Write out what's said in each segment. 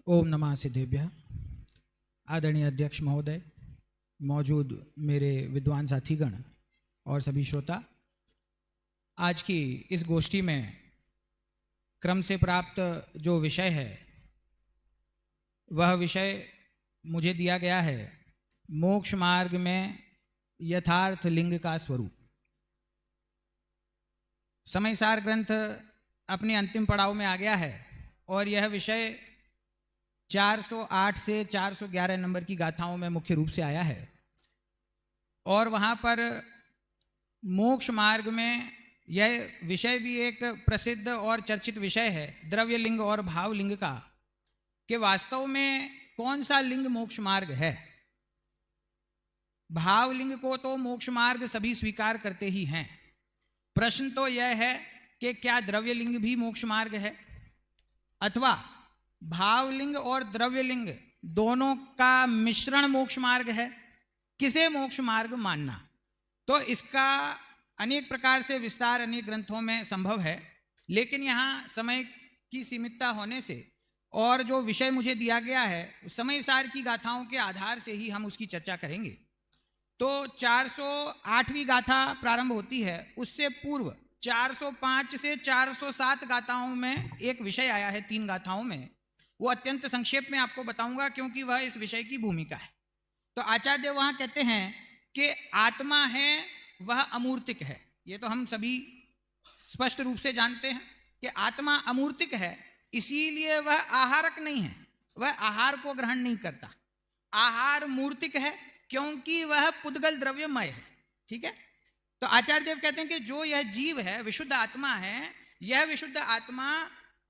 ओम नमः सिद्धेभ्यः। आदरणीय अध्यक्ष महोदय, मौजूद मेरे विद्वान साथीगण और सभी श्रोता, आज की इस गोष्ठी में क्रम से प्राप्त जो विषय है वह विषय मुझे दिया गया है मोक्ष मार्ग में यथार्थ लिंग का स्वरूप। समयसार ग्रंथ अपने अंतिम पड़ाव में आ गया है और यह विषय 408 से 411 नंबर की गाथाओं में मुख्य रूप से आया है और वहाँ पर मोक्ष मार्ग में यह विषय भी एक प्रसिद्ध और चर्चित विषय है द्रव्य लिंग और भाव लिंग का, कि वास्तव में कौन सा लिंग मोक्ष मार्ग है। भाव लिंग को तो मोक्ष मार्ग सभी स्वीकार करते ही हैं। प्रश्न तो यह है कि क्या द्रव्य लिंग भी मोक्ष मार्ग है अथवा भावलिंग और द्रव्य लिंग दोनों का मिश्रण मोक्ष मार्ग है। किसे मोक्ष मार्ग मानना, तो इसका अनेक प्रकार से विस्तार अनेक ग्रंथों में संभव है, लेकिन यहाँ समय की सीमितता होने से और जो विषय मुझे दिया गया है समयसार की गाथाओं के आधार से ही हम उसकी चर्चा करेंगे। तो 408वीं गाथा प्रारंभ होती है, उससे पूर्व 405 से 407 गाथाओं में एक विषय आया है, 3 गाथाओं में। वो अत्यंत संक्षेप में आपको बताऊंगा क्योंकि वह इस विषय की भूमिका है। तो आचार्य देव वहां कहते हैं कि आत्मा है वह अमूर्तिक है। ये तो हम सभी स्पष्ट रूप से जानते हैं कि आत्मा अमूर्तिक है, इसीलिए वह आहारक नहीं है, वह आहार को ग्रहण नहीं करता। आहार मूर्तिक है क्योंकि वह पुद्गल द्रव्यमय है। ठीक है, तो आचार्य देव कहते हैं कि जो यह जीव है, विशुद्ध आत्मा है, यह विशुद्ध आत्मा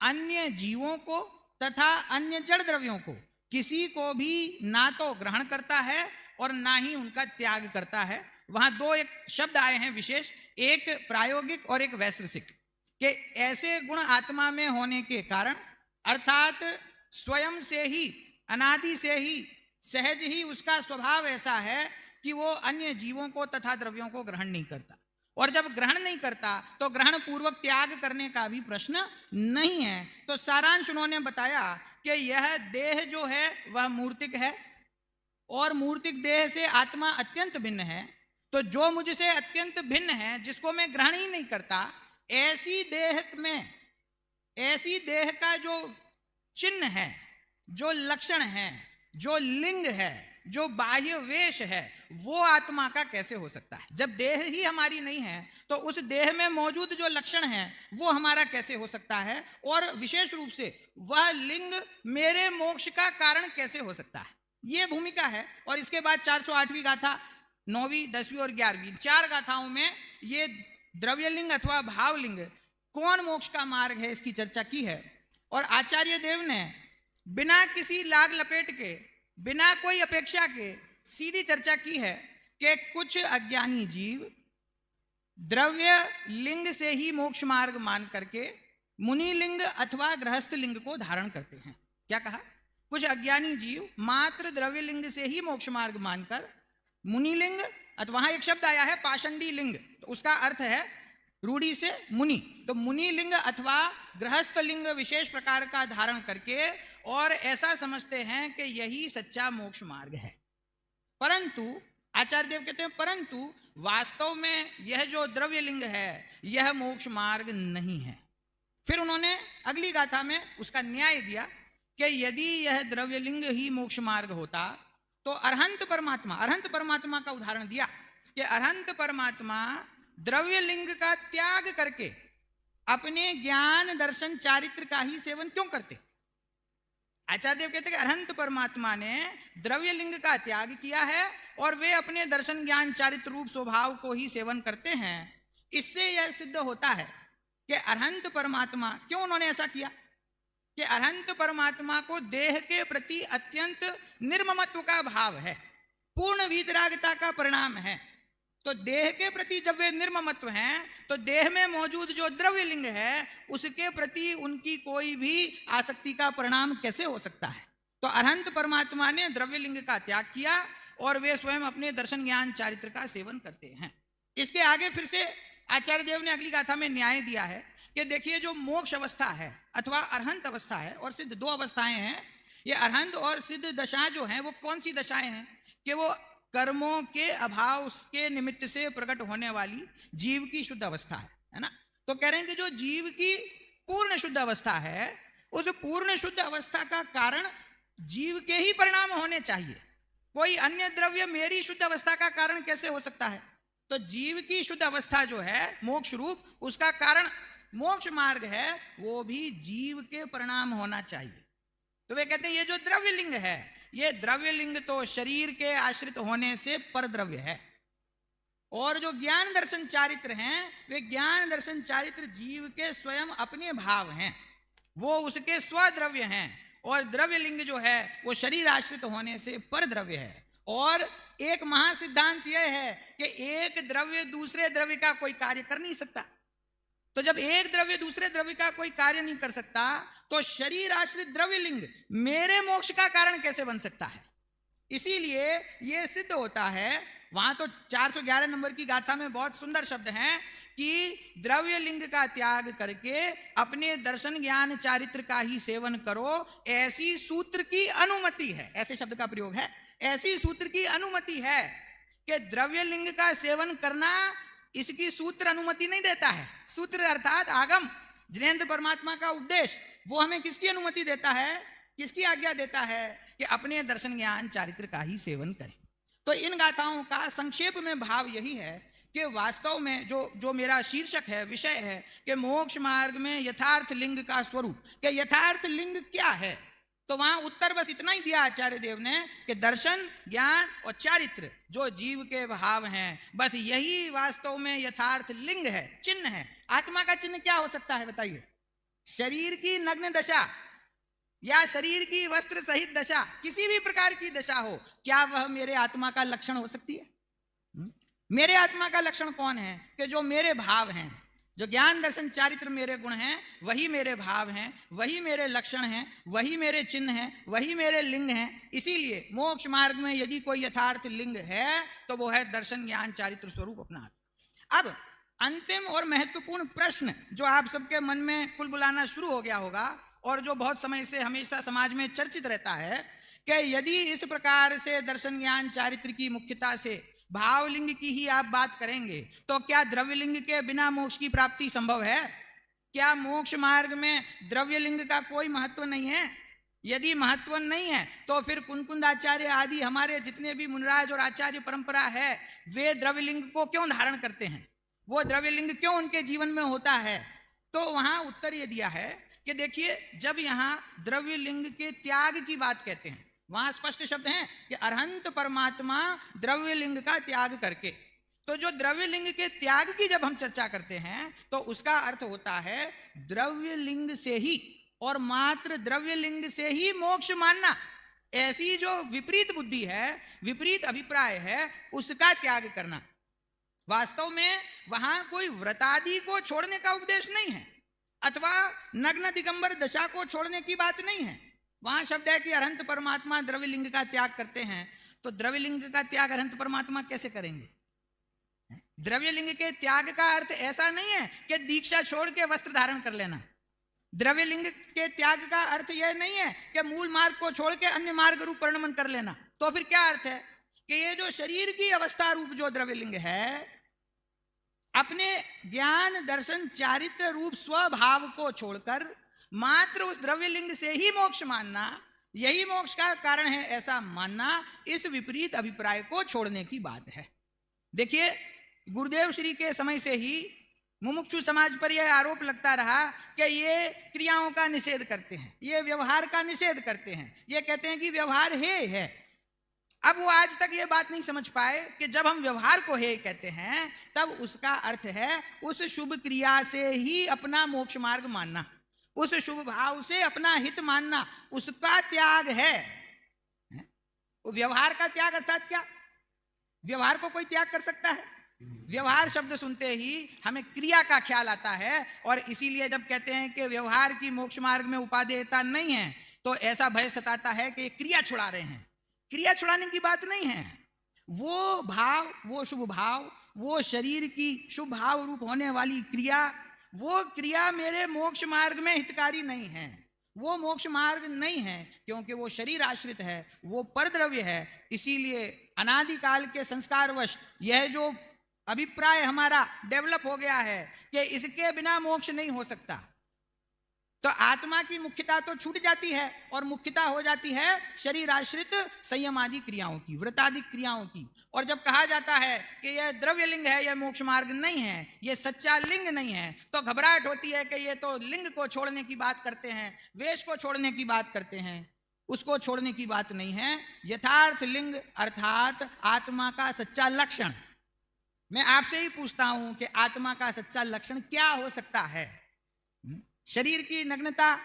अन्य जीवों को तथा अन्य जड़ द्रव्यों को किसी को भी ना तो ग्रहण करता है और ना ही उनका त्याग करता है। वहां 2 एक शब्द आए हैं विशेष, एक प्रायोगिक और एक वैश्विक, कि ऐसे गुण आत्मा में होने के कारण अर्थात स्वयं से ही अनादि से ही सहज ही उसका स्वभाव ऐसा है कि वो अन्य जीवों को तथा द्रव्यों को ग्रहण नहीं करता, और जब ग्रहण नहीं करता तो ग्रहण पूर्वक त्याग करने का भी प्रश्न नहीं है। तो सारांश उन्होंने बताया कि यह देह जो है वह मूर्तिक है और मूर्तिक देह से आत्मा अत्यंत भिन्न है। तो जो मुझसे अत्यंत भिन्न है, जिसको मैं ग्रहण ही नहीं करता, ऐसी देह में, ऐसी देह का जो चिन्ह है, जो लक्षण है, जो लिंग है, जो बाह्य वेश है, वो आत्मा का कैसे हो सकता है। जब देह ही हमारी नहीं है तो उस देह में मौजूद जो लक्षण है वो हमारा कैसे हो सकता है, और विशेष रूप से वह लिंग मेरे मोक्ष का कारण कैसे हो सकता है, ये भूमिका है। और इसके बाद 408वीं गाथा, 9वीं, 10वीं और 11वीं 4 गाथाओं में ये द्रव्यलिंग अथवा भावलिंग कौन मोक्ष का मार्ग है इसकी चर्चा की है। और आचार्य देव ने बिना किसी लाग लपेट के, बिना कोई अपेक्षा के सीधी चर्चा की है कि कुछ अज्ञानी जीव द्रव्य लिंग से ही मोक्ष मार्ग मान करके मुनि लिंग अथवा गृहस्थ लिंग को धारण करते हैं। क्या कहा? कुछ अज्ञानी जीव मात्र द्रव्य लिंग से ही मोक्ष मार्ग मानकर मुनि लिंग, अथवा वहां एक शब्द आया है पाषंडी लिंग, तो उसका अर्थ है रूढ़ी से मुनि, तो मुनि लिंग अथवा गृहस्थ लिंग विशेष प्रकार का धारण करके और ऐसा समझते हैं कि यही सच्चा मोक्ष मार्ग है। परंतु आचार्य देव कहते हैं परंतु वास्तव में यह जो द्रव्य लिंग है यह मोक्ष मार्ग नहीं है। फिर उन्होंने अगली गाथा में उसका न्याय दिया कि यदि यह द्रव्य लिंग ही मोक्ष मार्ग होता तो अरहंत परमात्मा का उदाहरण दिया कि अरहंत परमात्मा द्रव्य लिंग का त्याग करके अपने ज्ञान दर्शन चारित्र का ही सेवन क्यों करते। आचार्य देव कहते हैं कि अरहंत परमात्मा ने द्रव्य लिंग का त्याग किया है और वे अपने दर्शन ज्ञान चारित्र रूप स्वभाव को ही सेवन करते हैं। इससे यह सिद्ध होता है कि अरहंत परमात्मा, क्यों उन्होंने ऐसा किया, कि अरहंत परमात्मा को देह के प्रति अत्यंत निर्ममत्व का भाव है, पूर्ण वीतरागता का परिणाम है। तो देह के प्रति जब वे निर्ममत्व हैं तो देह में मौजूद जो द्रव्य लिंग है उसके प्रति उनकी कोई भी आसक्ति का परिणाम कैसे हो सकता है। तो अरहंत परमात्मा ने द्रव्य लिंग का त्याग किया और वे स्वयं अपने दर्शन ज्ञान चारित्र का सेवन करते हैं। इसके आगे फिर से आचार्य देव ने अगली गाथा में न्याय दिया है कि देखिए जो मोक्ष अवस्था है अथवा अरहंत अवस्था है, और सिद्ध 2 अवस्थाएं हैं, ये अरहंत और सिद्ध दशा जो है वो कौन सी दशाएं हैं कि वो कर्मों के अभाव के निमित्त से प्रकट होने वाली जीव की शुद्ध अवस्था है ना। तो कह रहे हैं कि जो जीव की पूर्ण शुद्ध अवस्था है, उस पूर्ण शुद्ध अवस्था का कारण जीव के ही परिणाम होने चाहिए। कोई अन्य द्रव्य मेरी शुद्ध अवस्था का कारण कैसे हो सकता है? तो जीव की शुद्ध अवस्था जो है मोक्ष रूप, उसका कारण मोक्ष मार्ग है, वो भी जीव के परिणाम होना चाहिए। तो वे कहते हैं ये जो द्रव्य लिंग है, ये द्रव्य लिंग तो शरीर के आश्रित होने से पर द्रव्य है, और जो ज्ञान दर्शन चारित्र हैं वे ज्ञान दर्शन चारित्र जीव के स्वयं अपने भाव हैं, वो उसके स्वद्रव्य हैं। और द्रव्य लिंग जो है वो शरीर आश्रित होने से पर द्रव्य है। और एक महासिद्धांत यह है कि एक द्रव्य दूसरे द्रव्य का कोई कार्य कर नहीं सकता। तो जब एक द्रव्य दूसरे द्रव्य का कोई कार्य नहीं कर सकता, तो शरीर आश्रित द्रव्य लिंग मेरे मोक्ष का कारण कैसे बन सकता है? इसीलिए यह सिद्ध होता है, वहां तो 411 नंबर की गाथा में बहुत सुंदर शब्द हैं कि द्रव्य लिंग का त्याग करके अपने दर्शन ज्ञान चारित्र का ही सेवन करो, ऐसी सूत्र की अनुमति है। ऐसे शब्द का प्रयोग है, ऐसी सूत्र की अनुमति है कि द्रव्य लिंग का सेवन करना इसकी सूत्र अनुमति नहीं देता है। सूत्र अर्थात आगम, जिनेंद्र परमात्मा का उपदेश, वो हमें किसकी अनुमति देता है, किसकी आज्ञा देता है कि अपने दर्शन ज्ञान चारित्र का ही सेवन करें। तो इन गाथाओं का संक्षेप में भाव यही है कि वास्तव में जो मेरा शीर्षक है, विषय है कि मोक्ष मार्ग में यथार्थ लिंग का स्वरूप, कि यथार्थ लिंग क्या है। तो वहां उत्तर बस इतना ही दिया आचार्य देव ने कि दर्शन ज्ञान और चारित्र जो जीव के भाव हैं, बस यही वास्तव में यथार्थ लिंग है, चिन्ह है। आत्मा का चिन्ह क्या हो सकता है बताइए? शरीर की नग्न दशा या शरीर की वस्त्र सहित दशा, किसी भी प्रकार की दशा हो, क्या वह मेरे आत्मा का लक्षण हो सकती है? मेरे आत्मा का लक्षण कौन है? कि जो मेरे भाव हैं, जो ज्ञान दर्शन चारित्र मेरे गुण हैं, वही मेरे भाव हैं, वही मेरे लक्षण हैं, वही मेरे चिन्ह हैं, वही मेरे लिंग हैं। इसीलिए मोक्ष मार्ग में यदि कोई यथार्थ लिंग है तो वो है दर्शन ज्ञान चारित्र स्वरूप अपना। अब अंतिम और महत्वपूर्ण प्रश्न जो आप सबके मन में कुल बुलाना शुरू हो गया होगा और जो बहुत समय से हमेशा समाज में चर्चित रहता है कि यदि इस प्रकार से दर्शन ज्ञान चारित्र की मुख्यता से भावलिंग की ही आप बात करेंगे तो क्या द्रव्यलिंग के बिना मोक्ष की प्राप्ति संभव है? क्या मोक्ष मार्ग में द्रव्यलिंग का कोई महत्व नहीं है? यदि महत्व नहीं है तो फिर कुंकुंद आचार्य आदि हमारे जितने भी मुनिराज और आचार्य परंपरा है, वे द्रव्यलिंग को क्यों धारण करते हैं? वो द्रव्यलिंग क्यों उनके जीवन में होता है? तो वहां उत्तर ये दिया है कि देखिए, जब यहाँ द्रव्यलिंग के त्याग की बात कहते हैं, वहां स्पष्ट शब्द हैं कि अरहंत परमात्मा द्रव्यलिंग का त्याग करके, तो जो द्रव्यलिंग के त्याग की जब हम चर्चा करते हैं तो उसका अर्थ होता है द्रव्यलिंग से ही और मात्र द्रव्यलिंग से ही मोक्ष मानना। ऐसी जो विपरीत बुद्धि है, विपरीत अभिप्राय है, उसका त्याग करना। वास्तव में वहां कोई व्रतादि को छोड़ने का उपदेश नहीं है अथवा नग्न दिगंबर दशा को छोड़ने की बात नहीं है। वहां शब्द है कि अरहंत परमात्मा द्रव्यलिंग का त्याग करते हैं। तो द्रव्यलिंग का त्याग अरहंत परमात्मा कैसे करेंगे? द्रव्यलिंग के त्याग का अर्थ ऐसा नहीं है कि दीक्षा छोड़ के वस्त्र धारण कर लेना। द्रव्यलिंग के त्याग का अर्थ यह नहीं है कि मूल मार्ग को छोड़ के अन्य मार्ग रूप परिणमन कर लेना। तो फिर क्या अर्थ है कि ये जो शरीर की अवस्था रूप जो द्रव्यलिंग है, अपने ज्ञान दर्शन चारित्र रूप स्वभाव को छोड़कर मात्र उस द्रव्यलिंग से ही मोक्ष मानना, यही मोक्ष का कारण है ऐसा मानना, इस विपरीत अभिप्राय को छोड़ने की बात है। देखिए, गुरुदेव श्री के समय से ही मुमुक्षु समाज पर यह आरोप लगता रहा कि ये क्रियाओं का निषेध करते हैं, ये व्यवहार का निषेध करते हैं, ये कहते हैं कि व्यवहार है। अब वो आज तक ये बात नहीं समझ पाए कि जब हम व्यवहार को हे कहते हैं तब उसका अर्थ है उस शुभ क्रिया से ही अपना मोक्ष मार्ग मानना, उस शुभ भाव से अपना हित मानना, उसका त्याग है। व्यवहार का त्याग अर्थात क्या? व्यवहार को कोई त्याग कर सकता है? व्यवहार शब्द सुनते ही हमें क्रिया का ख्याल आता है, और इसीलिए जब कहते हैं कि व्यवहार की मोक्ष मार्ग में उपादेयता नहीं है तो ऐसा भय सताता है कि क्रिया छुड़ा रहे हैं। क्रिया छुड़ाने की बात नहीं है। वो भाव, वो शुभ भाव, वो शरीर की शुभ भाव रूप होने वाली क्रिया, वो क्रिया मेरे मोक्ष मार्ग में हितकारी नहीं है। वो मोक्ष मार्ग नहीं है, क्योंकि वो शरीर आश्रित है, वो परद्रव्य है। इसीलिए अनादिकाल के संस्कारवश यह जो अभिप्राय हमारा डेवलप हो गया है कि इसके बिना मोक्ष नहीं हो सकता, तो आत्मा की मुख्यता तो छूट जाती है और मुख्यता हो जाती है शरीर आश्रित संयम आदि क्रियाओं की, व्रतादि क्रियाओं की। और जब कहा जाता है कि यह द्रव्य लिंग है, यह मोक्ष मार्ग नहीं है, यह सच्चा लिंग नहीं है, तो घबराहट होती है कि ये तो लिंग को छोड़ने की बात करते हैं, वेश को छोड़ने की बात करते हैं। उसको छोड़ने की बात नहीं है। यथार्थ लिंग अर्थात आत्मा का सच्चा लक्षण। मैं आपसे ही पूछता हूं कि आत्मा का सच्चा लक्षण क्या हो सकता है? शरीर की नग्नता,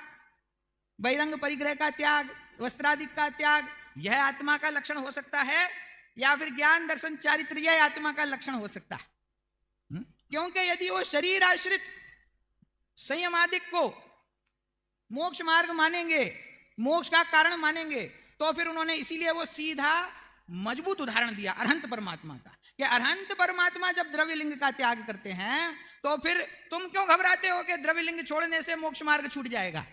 बहिरंग परिग्रह का त्याग, वस्त्रादि का त्याग, यह आत्मा का लक्षण हो सकता है? या फिर ज्ञान दर्शन चारित्र यह आत्मा का लक्षण हो सकता है? क्योंकि यदि वो शरीर आश्रित संयमादिक को मोक्ष मार्ग मानेंगे, मोक्ष का कारण मानेंगे, तो फिर उन्होंने इसीलिए वो सीधा मजबूत उदाहरण दिया अरहंत परमात्मा का, कि अरहंत परमात्मा जब द्रव्य लिंग का त्याग करते हैं तो फिर तुम क्यों घबराते हो कि द्रव्य लिंग छोड़ने से मोक्ष मार्ग छूट जाएगा?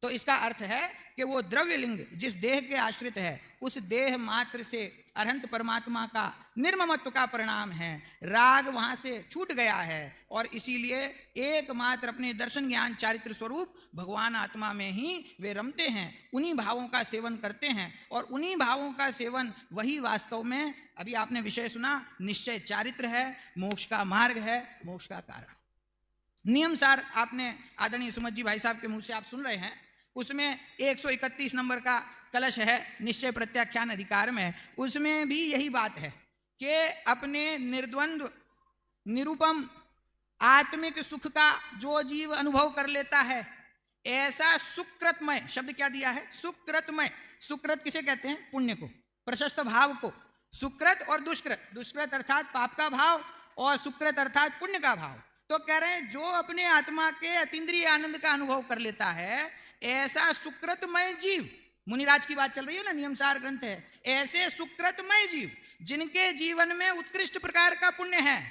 तो इसका अर्थ है कि वो द्रव्य लिंग जिस देह के आश्रित है, उस देह मात्र से अरहंत परमात्मा का निर्ममत्व का परिणाम है। राग वहां से छूट गया है और इसीलिए एकमात्र अपने दर्शन ज्ञान चारित्र स्वरूप भगवान आत्मा में ही वे रमते हैं, उन्हीं भावों का सेवन करते हैं। और उन्हीं भावों का सेवन वही वास्तव में, अभी आपने विषय सुना, निश्चय चारित्र है, मोक्ष का मार्ग है, मोक्ष का कारण। नियम सार आपने आदरणीय सुमत जी भाई साहब के मुंह से आप सुन रहे हैं, उसमें 131 नंबर का कलश है निश्चय प्रत्याख्यान अधिकार में, उसमें भी यही बात है कि अपने निर्द्वंद्व निरूपम आत्मिक सुख का जो जीव अनुभव कर लेता है, ऐसा सुकृतमय शब्द क्या दिया है? सुकृतमय। सुकृत किसे कहते हैं? पुण्य को, प्रशस्त भाव को। सुकृत और दुष्कृत, दुष्कृत अर्थात पाप का भाव और सुकृत अर्थात पुण्य का भाव। तो कह रहे हैं जो अपने आत्मा के अतीन्द्रिय आनंद का अनुभव कर लेता है, ऐसा सुकृतमय जीव, मुनिराज की बात चल रही है ना, नियमसार ग्रंथ है, ऐसे सुकृतमय जीव जिनके जीवन में उत्कृष्ट प्रकार का पुण्य है,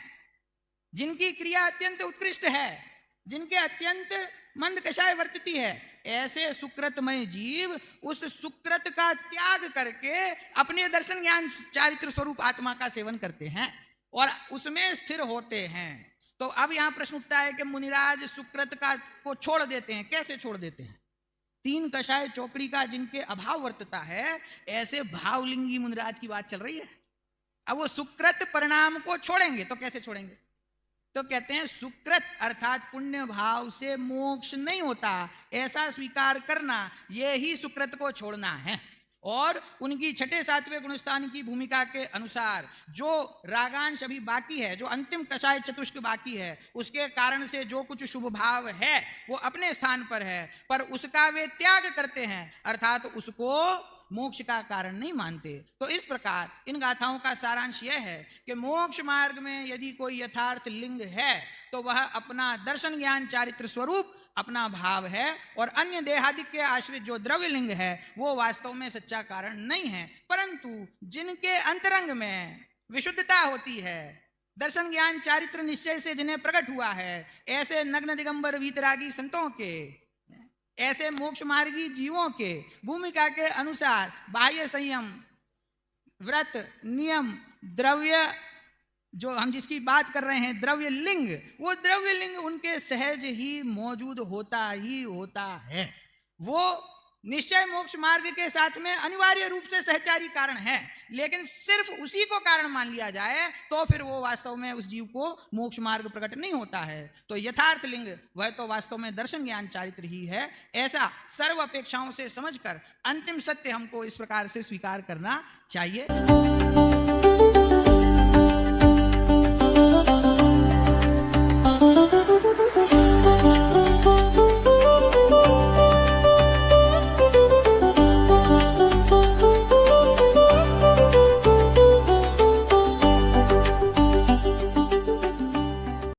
जिनकी क्रिया अत्यंत उत्कृष्ट है, जिनके अत्यंत मंद कषाय वर्तती है, ऐसे सुकृतमय जीव उस सुकृत का त्याग करके अपने दर्शन ज्ञान चारित्र स्वरूप आत्मा का सेवन करते हैं और उसमें स्थिर होते हैं। तो अब यहां प्रश्न उठता है कि मुनिराज सुकृत का को छोड़ देते हैं, कैसे छोड़ देते हैं? 3 कषाय चौकड़ी का जिनके अभाव वर्तता है, ऐसे भावलिंगी मुनिराज की बात चल रही है। अब वो सुकृत परिणाम को छोड़ेंगे तो कैसे छोड़ेंगे? तो कहते हैं सुकृत अर्थात पुण्य भाव से मोक्ष नहीं होता, ऐसा स्वीकार करना, ये ही सुकृत को छोड़ना है। और उनकी 6ठे 7वें गुणस्थान की भूमिका के अनुसार जो रागांश अभी बाकी है, जो अंतिम कषाय चतुष्क बाकी है, उसके कारण से जो कुछ शुभ भाव है वो अपने स्थान पर है, पर उसका वे त्याग करते हैं, अर्थात उसको मोक्ष का कारण नहीं मानते। तो इस प्रकार इन गाथाओं का सारांश यह है कि मोक्ष मार्ग में यदि कोई यथार्थ लिंग है तो वह अपना दर्शन ज्ञान चारित्र स्वरूप अपना भाव है, और अन्य देहादिक के आश्रित जो द्रव्य लिंग है वो वास्तव में सच्चा कारण नहीं है। परंतु जिनके अंतरंग में विशुद्धता होती है, दर्शन ज्ञान चारित्र निश्चय से जिन्हें प्रकट हुआ है, ऐसे नग्न दिगंबर वीतरागी संतों के, ऐसे मोक्ष मार्गी जीवों के भूमिका के अनुसार बाह्य संयम, व्रत, नियम, द्रव्य, जो हम जिसकी बात कर रहे हैं द्रव्य लिंग, वो द्रव्य लिंग उनके सहज ही मौजूद होता ही होता है। वो निश्चय मोक्ष मार्ग के साथ में अनिवार्य रूप से सहचारी कारण है, लेकिन सिर्फ उसी को कारण मान लिया जाए तो फिर वो वास्तव में उस जीव को मोक्ष मार्ग प्रकट नहीं होता है। तो यथार्थ लिंग वह तो वास्तव में दर्शन ज्ञान चारित्र ही है, ऐसा सर्व अपेक्षाओं से समझकर अंतिम सत्य हमको इस प्रकार से स्वीकार करना चाहिए।